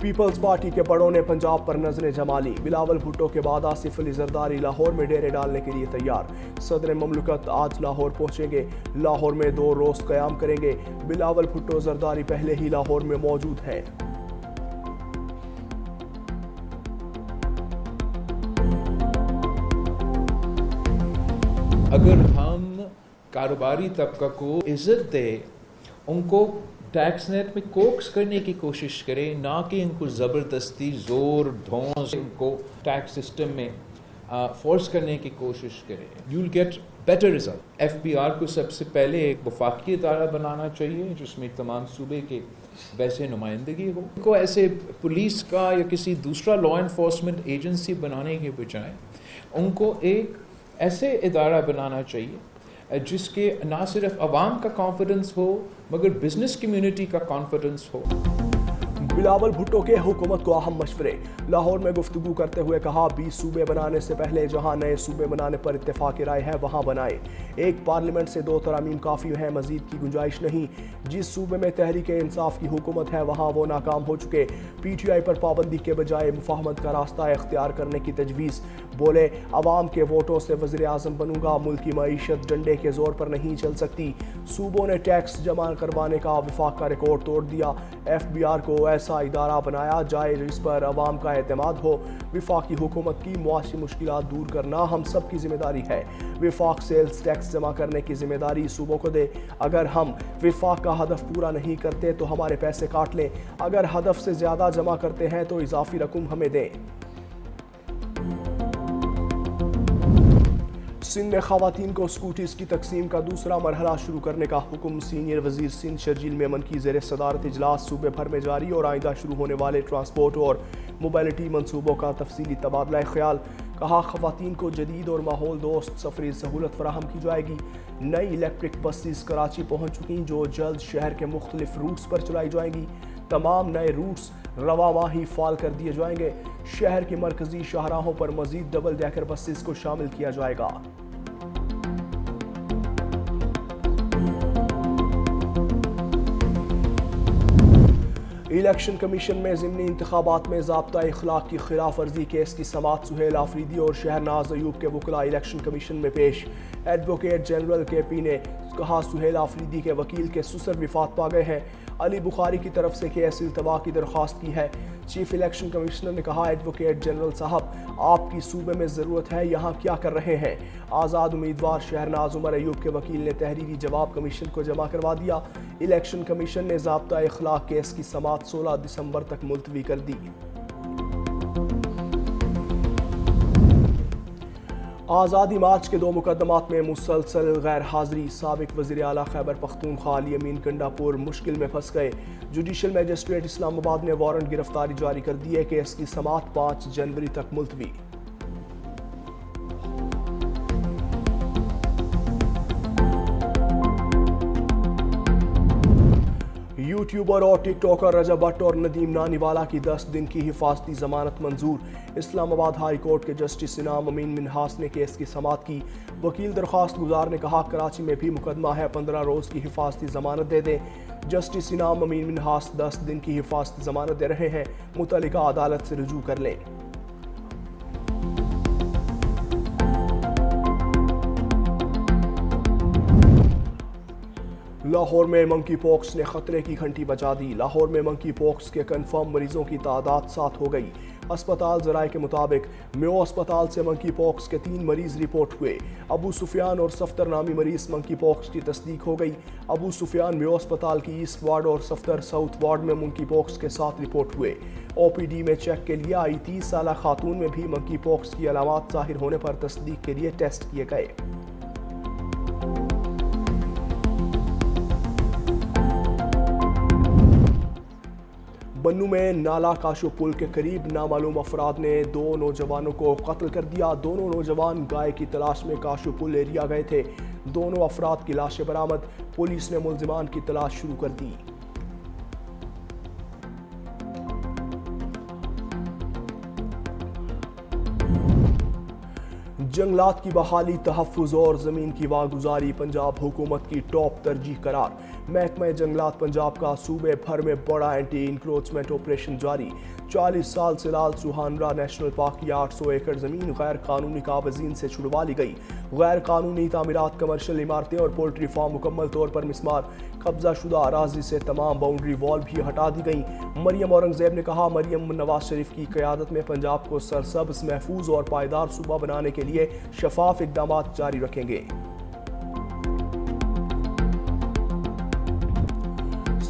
Peoples party کے بڑوں نے پنجاب پر نظریں جما لی. بلاول بھٹو کے بعد آصف علی زرداری لاہور میں ڈیرے ڈالنے کے لیے تیار. صدر مملکت آج لاہور پہنچیں گے. لاہور میں 2 روز قیام کریں گے. بلاول بھٹو زرداری پہلے ہی لاہور میں موجود ہیں. اگر ہم کاروباری طبقہ کو عزت دے، ان کو ٹیکس نیٹ میں کوکس کرنے کی کوشش کریں، نہ کہ ان کو زبردستی زور دھونس ان کو ٹیکس سسٹم میں فورس کرنے کی کوشش کریں، you will get better result. F B R کو سب سے پہلے ایک وفاقی ادارہ بنانا چاہیے جس میں تمام صوبے کے ویسے نمائندگی ہو. ان کو ایسے پولیس کا یا کسی دوسرا لا انفورسمنٹ ایجنسی بنانے کے بجائے ان کو ایک ایسے ادارہ بنانا چاہیے جس کے نہ صرف عوام کا کانفیڈنس ہو مگر بزنس کمیونٹی کا کانفیڈنس ہو. بلاول بھٹو کے حکومت کو اہم مشورے. لاہور میں گفتگو کرتے ہوئے کہا 20 صوبے بنانے سے پہلے جہاں نئے صوبے بنانے پر اتفاق رائے ہے وہاں بنائے. ایک پارلیمنٹ سے 2 ترامیم کافی ہے، مزید کی گنجائش نہیں. جس صوبے میں تحریک انصاف کی حکومت ہے وہاں وہ ناکام ہو چکے. پی ٹی آئی پر پابندی کے بجائے مفاہمت کا راستہ اختیار کرنے کی تجویز. بولے عوام کے ووٹوں سے وزیر اعظم بنوں گا، ملک کی معیشت ڈنڈے کے زور پر نہیں چل سکتی. صوبوں نے ٹیکس جمع کروانے کا وفاق کا ریکارڈ توڑ دیا. ایف بی آر کو ایسا ادارہ بنایا جائے جس پر عوام کا اعتماد ہو. وفاقی حکومت کی معاشی مشکلات دور کرنا ہم سب کی ذمہ داری ہے. وفاق سیلز ٹیکس جمع کرنے کی ذمہ داری صوبوں کو دے. اگر ہم وفاق کا ہدف پورا نہیں کرتے تو ہمارے پیسے کاٹ لیں. اگر ہدف سے زیادہ جمع کرتے ہیں تو اضافی رقم ہمیں دیں. سندھ میں خواتین کو اسکوٹیز کی تقسیم کا دوسرا مرحلہ شروع کرنے کا حکم. سینئر وزیر سندھ شرجیل میمن کی زیر صدارت اجلاس صوبے بھر میں جاری اور آئندہ شروع ہونے والے ٹرانسپورٹ اور موبلٹی منصوبوں کا تفصیلی تبادلہ خیال. کہا خواتین کو جدید اور ماحول دوست سفری سہولت فراہم کی جائے گی. نئی الیکٹرک بسز کراچی پہنچ چکی جو جلد شہر کے مختلف روٹس پر چلائی جائیں گی. تمام نئے روٹس رواں ماہ ہی فعال کر دیے جائیں گے. شہر کی مرکزی شاہراہوں پر مزید ڈبل ڈیکر بسز کو شامل کیا جائے گا. الیکشن کمیشن میں ضمنی انتخابات میں ضابطہ اخلاق کی خلاف ورزی کیس کی سماعت سہیل آفریدی اور شہرناز ایوب کے وکلاء الیکشن کمیشن میں پیش. ایڈوکیٹ جنرل کے پی نے کہا سہیل آفریدی کے وکیل کے سسر وفات پا گئے ہیں. علی بخاری کی طرف سے کیس التوا کی درخواست کی ہے. چیف الیکشن کمشنر نے کہا ایڈوکیٹ جنرل صاحب آپ کی صوبے میں ضرورت ہے، یہاں کیا کر رہے ہیں؟ آزاد امیدوار شہرناز عمر ایوب کے وکیل نے تحریری جواب کمیشن کو جمع کروا دیا. الیکشن کمیشن نے ضابطہ اخلاق کیس کی سماعت 16 دسمبر تک ملتوی کر دی. آزادی مارچ کے 2 مقدمات میں مسلسل غیر حاضری. سابق وزیر اعلیٰ خیبر پختونخوا علی امین کنڈاپور مشکل میں پھنس گئے. جوڈیشل میجسٹریٹ اسلام آباد نے وارنٹ گرفتاری جاری کر دی ہے. کیس کی سماعت 5 جنوری تک ملتوی. یوٹیوبر اور ٹک ٹاکر رجب بٹ اور ندیم نانی والا کی 10 دن کی حفاظتی ضمانت منظور. اسلام آباد ہائی کورٹ کے جسٹس انعام امین منہاس نے کیس کی سماعت کی. وکیل درخواست گزار نے کہا کراچی میں بھی مقدمہ ہے، 15 روز کی حفاظتی ضمانت دے دیں. جسٹس انعام امین منہاس 10 دن کی حفاظتی ضمانت دے رہے ہیں، متعلقہ عدالت سے رجوع کر لیں. لاہور میں منکی پاکس نے خطرے کی گھنٹی بجا دی. لاہور میں منکی پاکس کے کنفرم مریضوں کی تعداد 7 ہو گئی. اسپتال ذرائع کے مطابق میو اسپتال سے منکی پاکس کے 3 مریض رپورٹ ہوئے. ابو سفیان اور صفتر نامی مریض منکی پاکس کی تصدیق ہو گئی. ابو سفیان میو اسپتال کی ایسٹ وارڈ اور صفتر ساؤتھ وارڈ میں منکی پاکس کے 7 رپورٹ ہوئے. او پی ڈی میں چیک کے لیے آئی 30 سالہ خاتون میں بھی منکی پاکس کی علامات ظاہر ہونے پر تصدیق کے لیے ٹیسٹ کیے گئے. بنو میں نالا کاشو پل کے قریب نامعلوم افراد نے 2 نوجوانوں کو قتل کر دیا. دونوں نوجوان گائے کی تلاش میں کاشو پل ایریا گئے تھے. دونوں افراد کی لاشیں برآمد. پولیس نے ملزمان کی تلاش شروع کر دی. جنگلات کی بحالی، تحفظ اور زمین کی واگزاری پنجاب حکومت کی ٹاپ ترجیح قرار۔ محکمہ جنگلات پنجاب کا صوبے بھر میں بڑا اینٹی انکروچمنٹ آپریشن جاری۔ 40 سال سے لال سوہانرا نیشنل پارک کی 800 ایکڑ زمین غیر قانونی قابضین سے چھڑوا لی گئی۔ غیر قانونی تعمیرات، کمرشل عمارتیں اور پولٹری فارم مکمل طور پر مسمار۔ قبضہ شدہ اراضی سے تمام باؤنڈری وال بھی ہٹا دی گئیں۔ مریم اورنگزیب نے کہا، مریم نواز شریف کی قیادت میں پنجاب کو سرسبز، محفوظ اور پائیدار صوبہ بنانے کے لیے شفاف اقدامات جاری رکھیں گے۔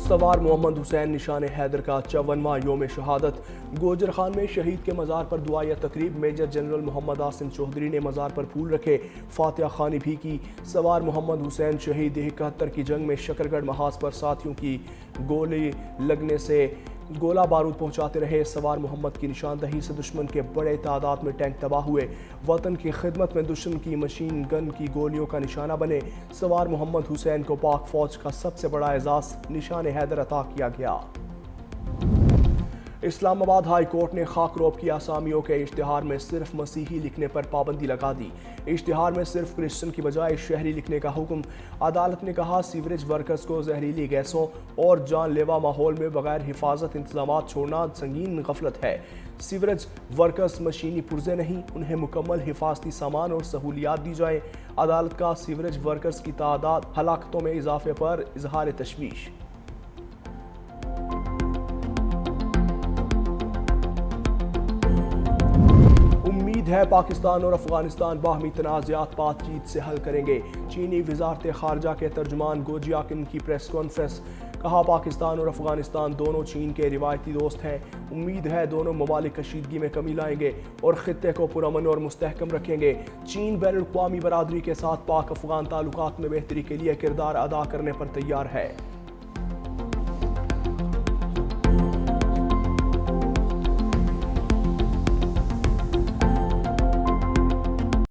سوار محمد حسین نشان حیدر کا 54واں یوم شہادت۔ گوجر خان میں شہید کے مزار پر دعائیہ تقریب۔ میجر جنرل محمد عاصم چودھری نے مزار پر پھول رکھے، فاتحہ خوانی بھی کی۔ سوار محمد حسین شہید 71 کی جنگ میں شکرگڑھ محاذ پر ساتھیوں کی گولی لگنے سے گولہ بارود پہنچاتے رہے۔ سوار محمد کی نشاندہی سے دشمن کے بڑے تعداد میں ٹینک تباہ ہوئے۔ وطن کی خدمت میں دشمن کی مشین گن کی گولیوں کا نشانہ بنے۔ سوار محمد حسین کو پاک فوج کا سب سے بڑا اعزاز نشان حیدر عطا کیا گیا۔ اسلام آباد ہائی کورٹ نے خاک روب کی آسامیوں کے اشتہار میں صرف مسیحی لکھنے پر پابندی لگا دی۔ اشتہار میں صرف کرسچن کی بجائے شہری لکھنے کا حکم۔ عدالت نے کہا، سیوریج ورکرز کو زہریلی گیسوں اور جان لیوا ماحول میں بغیر حفاظت انتظامات چھوڑنا سنگین غفلت ہے۔ سیوریج ورکرز مشینی پرزے نہیں، انہیں مکمل حفاظتی سامان اور سہولیات دی جائیں۔ عدالت کا سیوریج ورکرز کی تعداد ہلاکتوں میں اضافے پر اظہار تشویش۔ امید ہے پاکستان اور افغانستان باہمی تنازعات بات چیت سے حل کریں گے۔ چینی وزارت خارجہ کے ترجمان گو جیاکن کی پریس کانفرنس۔ کہا، پاکستان اور افغانستان دونوں چین کے روایتی دوست ہیں۔ امید ہے دونوں ممالک کشیدگی میں کمی لائیں گے اور خطے کو پرامن اور مستحکم رکھیں گے۔ چین بین الاقوامی برادری کے ساتھ پاک افغان تعلقات میں بہتری کے لیے کردار ادا کرنے پر تیار ہے۔